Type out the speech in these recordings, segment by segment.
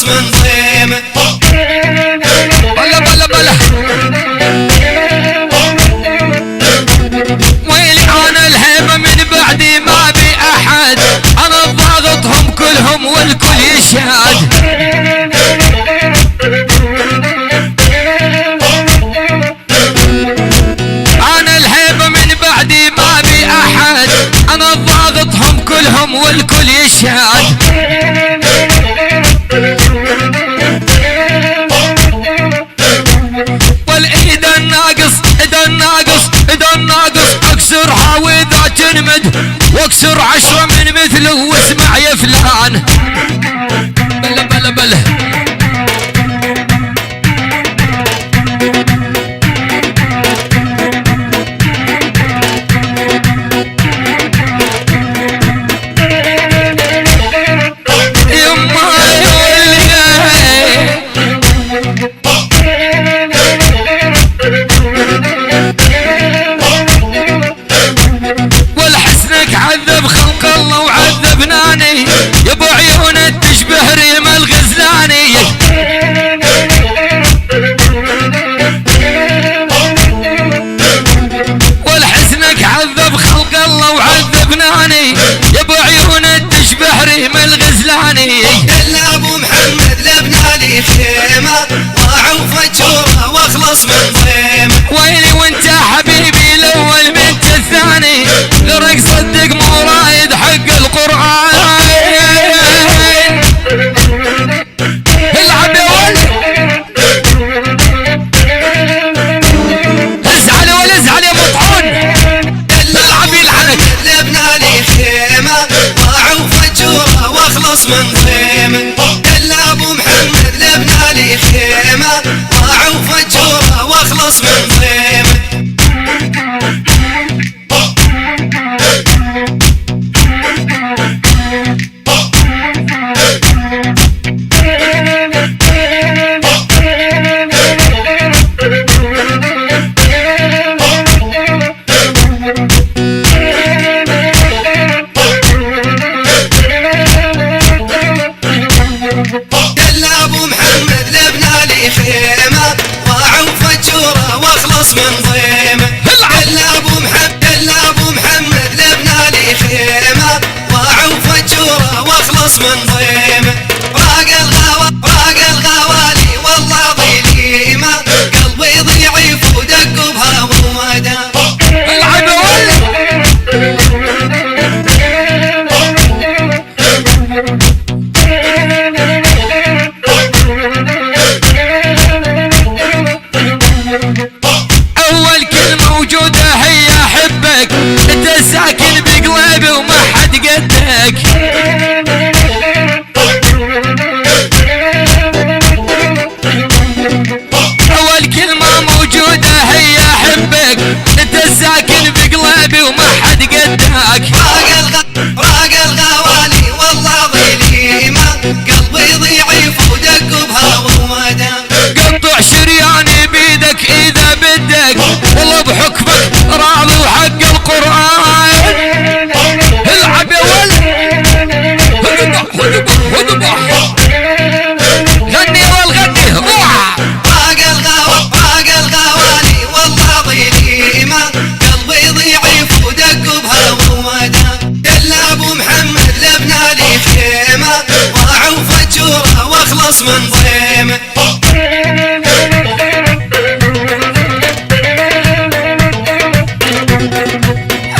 من ضيمه. بلا بلا بلا ويلي انا الهيبة من بعدي ما بي احد، انا ضاغطهم كلهم والكل يشهد. انا الهيبة من بعدي ما بي احد، انا ضاغطهم كلهم والكل يشهد. والايد الناقص ايد الناقص اكسرها واذا تنمد، واكسر 10 من مثله واسمع يا فلان. بلا بلا بلا عذب خلق الله وعذبناني يا ابو عيون تشبه ريم الغزلاني. والحسنك عذب خلق الله وعذبناني يا ابو عيون تشبه ريم الغزلاني. الا ابو محمد لبناني خيمه ضاعوا فجوره واخلص من ضيمه. ويلي وانت حبيبي الاول بنت الثاني، غرق صدق مو رايد حق القرآن. العب يا ولد ازعل ولا ازعل يا مطعون. العب يلعنك. لبناني خيمه ضاعوا فجوره واخلص من ضيمه. الا ابو محمد لبناني خيمه ضاعوا فجوره واخلص من ضيمه. الا ابو محمد لبناني خيمه ضاعوا فجوره واخلص من ضيمه. الا ابو محمد لبناني خيمه ضاعوا فجوره واخلص من ضيمه. راق الغوالي والله ظليمه، قلبي ضعيف ودق بهوى ومدى. العب يا ولد اول كلمة موجودة هي احبك، انت ساكن بقلبي وما حد قدك. اول كلمة موجودة هي احبك، انت ساكن بقلبي وما حد قدك. راق الغوالي والله ظليمة، قلبي ضعيف ودق بهوى ومدى. قطع شرياني بيدك اذا بدك، والله بحكمك راضي وحق القرآن. العب يا ولد غني يا ولد غني. راق الغوالي والله ظليمة، قلبي ضعيف ودق بهوى ومدى. الا ابو محمد لبناني خيمة ضاعوا فجوره واخلص من ضيمه.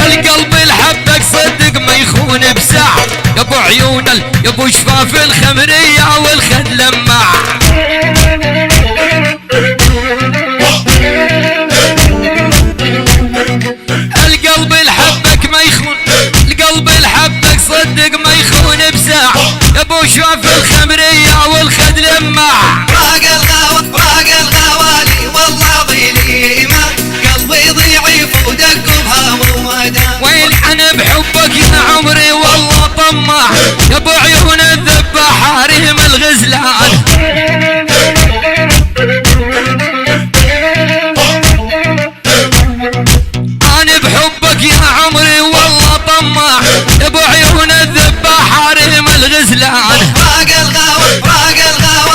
القلب الحبك صدق ما يخون بساعة، يا ابو عيون يا ابو شفاف الخمرية والخد لماع. القلب الحبك ما يخون، القلب الحبك صدق ما يخون بساعة، يا ابو شفاف الخمرية والخد لماع. راق الغوالي والله ظليمة، قلبي ضعيف ودق بهوى ومدى. ويل انا بحبك يا عمري والله طماع، يا ابو عيون الذباح ريم الغزلان. انا بحبك يا عمري والله طماع، يا ابو عيون الذباح ريم الغزلان. راق الغوالي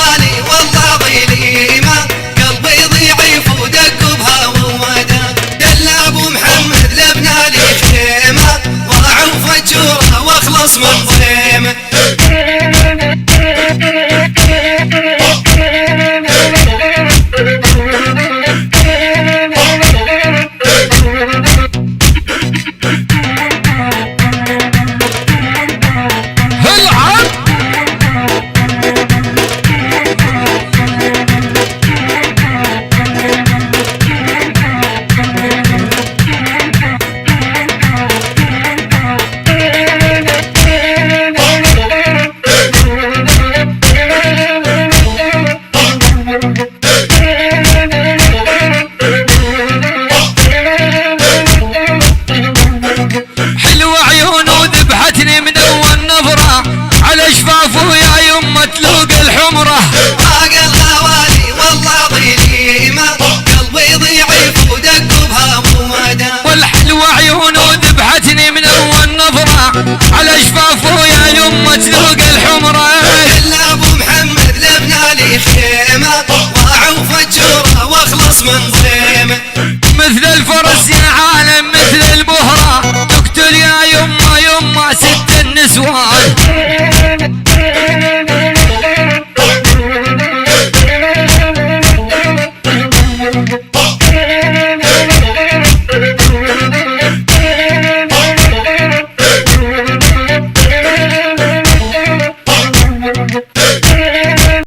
على شفافه يا يمه تلوق الحمره